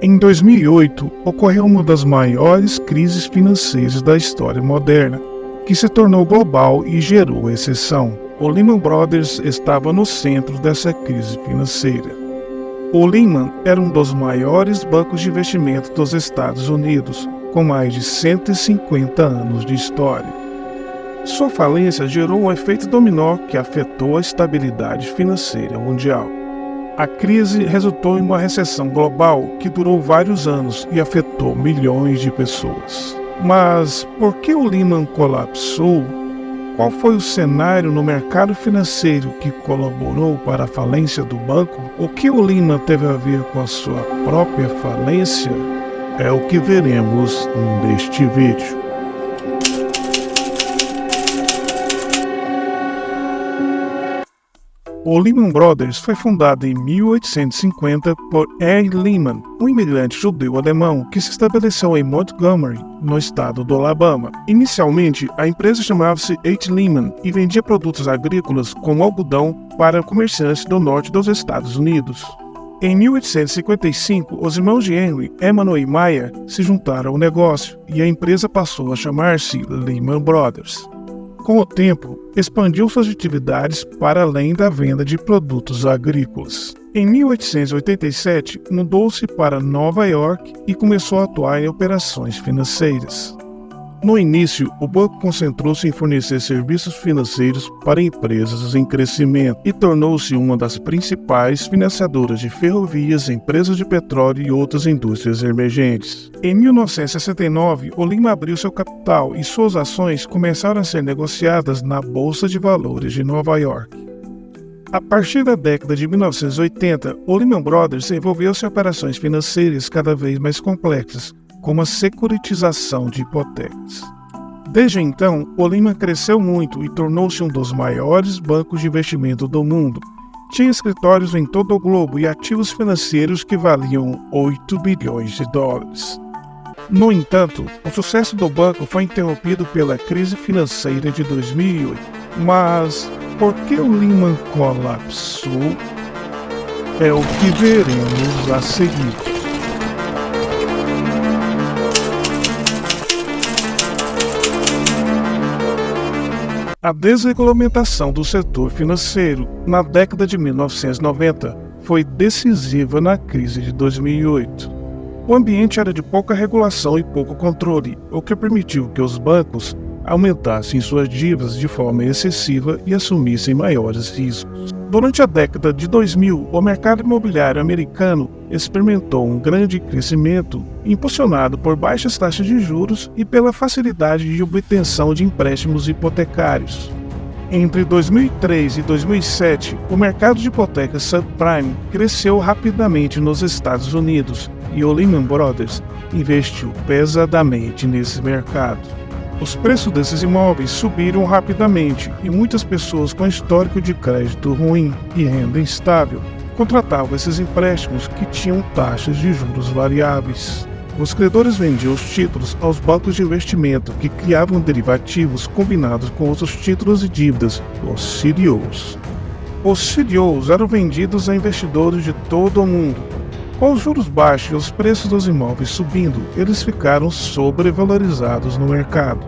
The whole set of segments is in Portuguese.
Em 2008, ocorreu uma das maiores crises financeiras da história moderna, que se tornou global e gerou recessão. O Lehman Brothers estava no centro dessa crise financeira. O Lehman era um dos maiores bancos de investimento dos Estados Unidos, com mais de 150 anos de história. Sua falência gerou um efeito dominó que afetou a estabilidade financeira mundial. A crise resultou em uma recessão global que durou vários anos e afetou milhões de pessoas. Mas por que o Lehman colapsou? Qual foi o cenário no mercado financeiro que colaborou para a falência do banco? O que o Lehman teve a ver com a sua própria falência? É o que veremos neste vídeo. O Lehman Brothers foi fundado em 1850 por R. Lehman, um imigrante judeu-alemão que se estabeleceu em Montgomery, no estado do Alabama. Inicialmente, a empresa chamava-se H. Lehman e vendia produtos agrícolas como algodão para comerciantes do norte dos Estados Unidos. Em 1855, os irmãos de Henry, Emanuel e Maya, se juntaram ao negócio e a empresa passou a chamar-se Lehman Brothers. Com o tempo, expandiu suas atividades para além da venda de produtos agrícolas. Em 1887, mudou-se para Nova York e começou a atuar em operações financeiras. No início, o banco concentrou-se em fornecer serviços financeiros para empresas em crescimento e tornou-se uma das principais financiadoras de ferrovias, empresas de petróleo e outras indústrias emergentes. Em 1969, o Lehman abriu seu capital e suas ações começaram a ser negociadas na Bolsa de Valores de Nova York. A partir da década de 1980, o Lehman Brothers envolveu-se em operações financeiras cada vez mais complexas, como a securitização de hipotecas. Desde então, o Lehman cresceu muito e tornou-se um dos maiores bancos de investimento do mundo. Tinha escritórios em todo o globo e ativos financeiros que valiam 8 bilhões de dólares. No entanto, o sucesso do banco foi interrompido pela crise financeira de 2008. Mas por que o Lehman colapsou? É o que veremos a seguir. A desregulamentação do setor financeiro na década de 1990 foi decisiva na crise de 2008. O ambiente era de pouca regulação e pouco controle, o que permitiu que os bancos aumentassem suas dívidas de forma excessiva e assumissem maiores riscos. Durante a década de 2000, o mercado imobiliário americano experimentou um grande crescimento, impulsionado por baixas taxas de juros e pela facilidade de obtenção de empréstimos hipotecários. Entre 2003 e 2007, o mercado de hipotecas subprime cresceu rapidamente nos Estados Unidos e o Lehman Brothers investiu pesadamente nesse mercado. Os preços desses imóveis subiram rapidamente e muitas pessoas com histórico de crédito ruim e renda instável contratavam esses empréstimos que tinham taxas de juros variáveis. Os credores vendiam os títulos aos bancos de investimento que criavam derivativos combinados com outros títulos e dívidas, os CDOs. Os CDOs eram vendidos a investidores de todo o mundo. Com os juros baixos e os preços dos imóveis subindo, eles ficaram sobrevalorizados no mercado.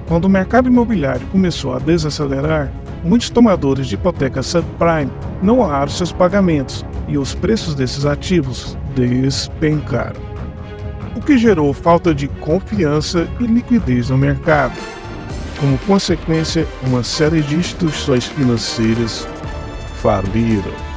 Quando o mercado imobiliário começou a desacelerar, muitos tomadores de hipotecas subprime não honraram seus pagamentos e os preços desses ativos despencaram, o que gerou falta de confiança e liquidez no mercado. Como consequência, uma série de instituições financeiras faliram.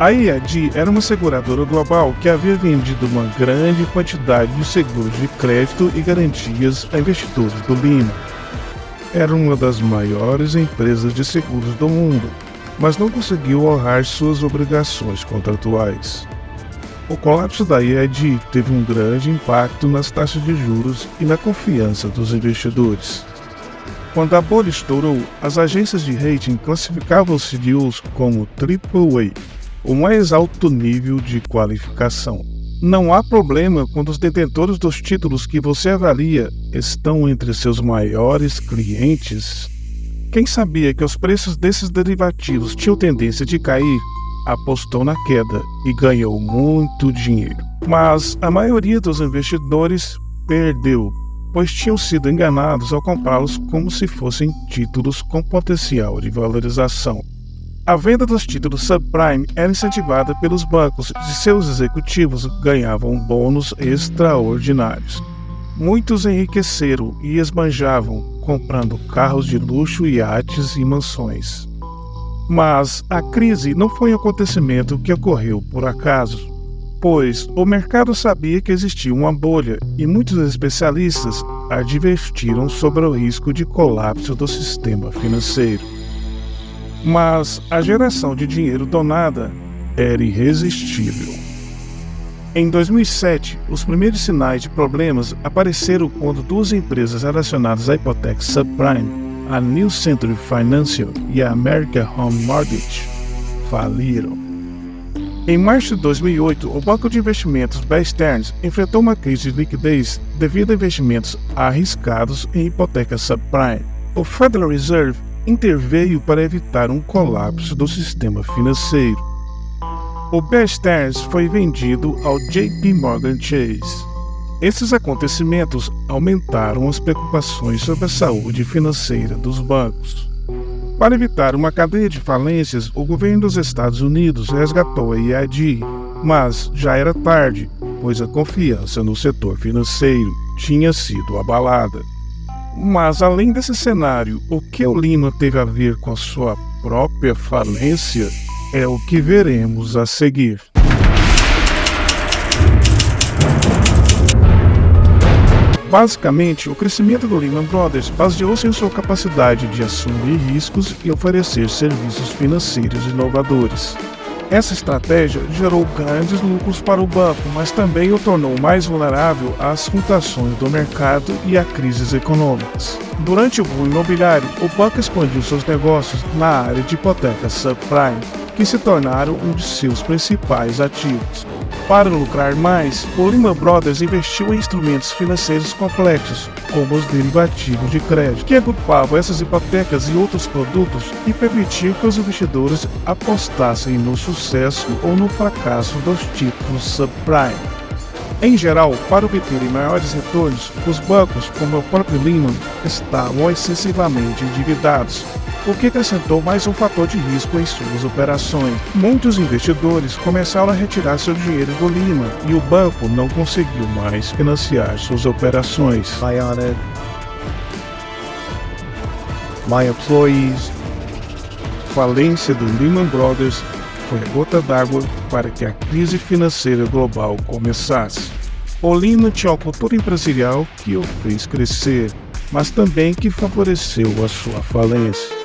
A AIG era uma seguradora global que havia vendido uma grande quantidade de seguros de crédito e garantias a investidores do Lehman. Era uma das maiores empresas de seguros do mundo, mas não conseguiu honrar suas obrigações contratuais. O colapso da AIG teve um grande impacto nas taxas de juros e na confiança dos investidores. Quando a bolha estourou, as agências de rating classificavam os CDOs como AAA, o mais alto nível de qualificação. Não há problema quando os detentores dos títulos que você avalia estão entre seus maiores clientes. Quem sabia que os preços desses derivativos tinham tendência de cair, apostou na queda e ganhou muito dinheiro. Mas a maioria dos investidores perdeu, pois tinham sido enganados ao comprá-los como se fossem títulos com potencial de valorização. A venda dos títulos subprime era incentivada pelos bancos e seus executivos ganhavam bônus extraordinários. Muitos enriqueceram e esbanjavam, comprando carros de luxo, iates e mansões. Mas a crise não foi um acontecimento que ocorreu por acaso, pois o mercado sabia que existia uma bolha e muitos especialistas advertiram sobre o risco de colapso do sistema financeiro. Mas a geração de dinheiro do nada era irresistível. Em 2007, os primeiros sinais de problemas apareceram quando duas empresas relacionadas à hipoteca subprime, a New Century Financial e a American Home Mortgage, faliram. Em março de 2008, o banco de investimentos Bear Stearns enfrentou uma crise de liquidez devido a investimentos arriscados em hipotecas subprime. O Federal Reserve interveio para evitar um colapso do sistema financeiro. O Bear Stearns foi vendido ao JP Morgan Chase. Esses acontecimentos aumentaram as preocupações sobre a saúde financeira dos bancos. Para evitar uma cadeia de falências, o governo dos Estados Unidos resgatou a IAD, mas já era tarde, pois a confiança no setor financeiro tinha sido abalada. Mas além desse cenário, o que o Lehman teve a ver com a sua própria falência é o que veremos a seguir. Basicamente, o crescimento do Lehman Brothers baseou-se em sua capacidade de assumir riscos e oferecer serviços financeiros inovadores. Essa estratégia gerou grandes lucros para o banco, mas também o tornou mais vulnerável às flutuações do mercado e a crises econômicas. Durante o boom imobiliário, o banco expandiu seus negócios na área de hipotecas subprime, que se tornaram um de seus principais ativos. Para lucrar mais, o Lehman Brothers investiu em instrumentos financeiros complexos, como os derivativos de crédito, que agrupavam essas hipotecas e outros produtos e permitiam que os investidores apostassem no sucesso ou no fracasso dos títulos subprime. Em geral, para obterem maiores retornos, os bancos, como o próprio Lehman, estavam excessivamente endividados, o que acrescentou mais um fator de risco em suas operações. Muitos investidores começaram a retirar seu dinheiro do Lehman e o banco não conseguiu mais financiar suas operações. My employees. Falência do Lehman Brothers foi a gota d'água para que a crise financeira global começasse. O Lehman tinha uma cultura empresarial que o fez crescer, mas também que favoreceu a sua falência.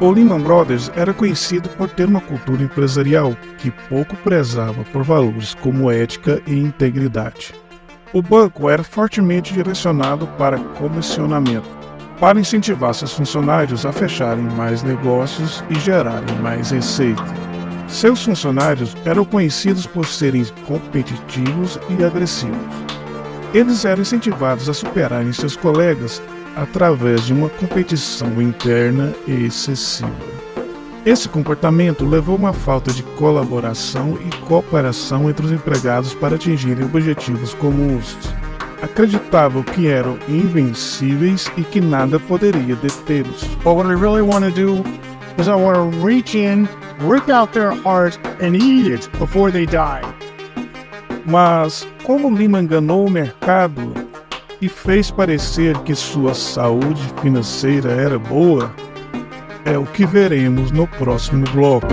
O Lehman Brothers era conhecido por ter uma cultura empresarial que pouco prezava por valores como ética e integridade. O banco era fortemente direcionado para comissionamento, para incentivar seus funcionários a fecharem mais negócios e gerarem mais receita. Seus funcionários eram conhecidos por serem competitivos e agressivos. Eles eram incentivados a superarem seus colegas através de uma competição interna e excessiva. Esse comportamento levou a uma falta de colaboração e cooperação entre os empregados para atingirem objetivos comuns. Acreditavam que eram invencíveis e que nada poderia detê-los. But what I really want to do is I want to reach in, rip out their heart and eat it before they die. Mas como Lehman enganou o mercado e fez parecer que sua saúde financeira era boa, é o que veremos no próximo bloco.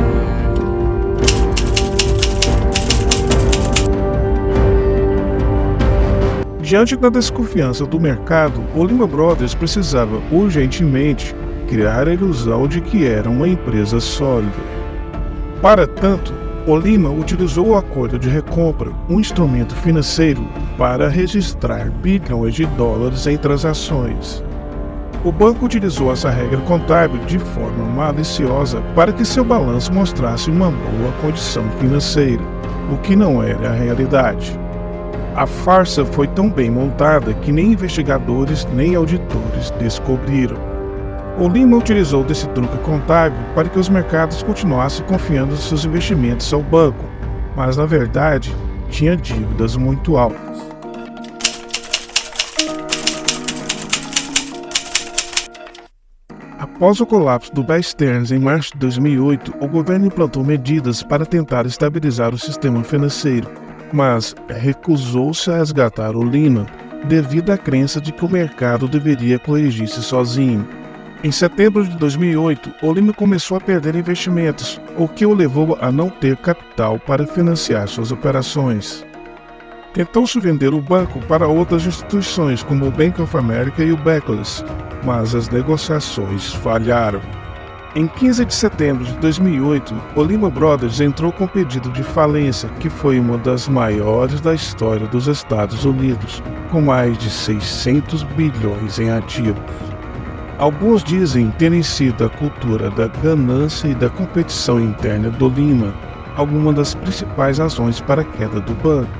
Diante da desconfiança do mercado, o Lehman Brothers precisava urgentemente criar a ilusão de que era uma empresa sólida. Para tanto, o Lehman utilizou o acordo de recompra, um instrumento financeiro, para registrar bilhões de dólares em transações. O banco utilizou essa regra contábil de forma maliciosa para que seu balanço mostrasse uma boa condição financeira, o que não era a realidade. A farsa foi tão bem montada que nem investigadores nem auditores descobriram. O Lehman utilizou desse truque contábil para que os mercados continuassem confiando seus investimentos ao banco, mas na verdade tinha dívidas muito altas. Após o colapso do Bear Stearns em março de 2008, o governo implantou medidas para tentar estabilizar o sistema financeiro, mas recusou-se a resgatar o Lehman devido à crença de que o mercado deveria corrigir-se sozinho. Em setembro de 2008, o Lehman começou a perder investimentos, o que o levou a não ter capital para financiar suas operações. Tentou-se vender o banco para outras instituições, como o Bank of America e o Barclays, mas as negociações falharam. Em 15 de setembro de 2008, o Lehman Brothers entrou com pedido de falência, que foi uma das maiores da história dos Estados Unidos, com mais de 600 bilhões em ativos. Alguns dizem terem sido a cultura da ganância e da competição interna do Lehman alguma das principais razões para a queda do banco.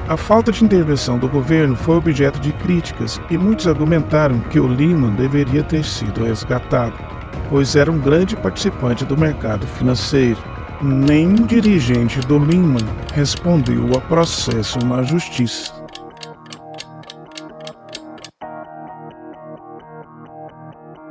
A falta de intervenção do governo foi objeto de críticas e muitos argumentaram que o Lehman deveria ter sido resgatado, pois era um grande participante do mercado financeiro. Nenhum dirigente do Lehman respondeu a processo na justiça.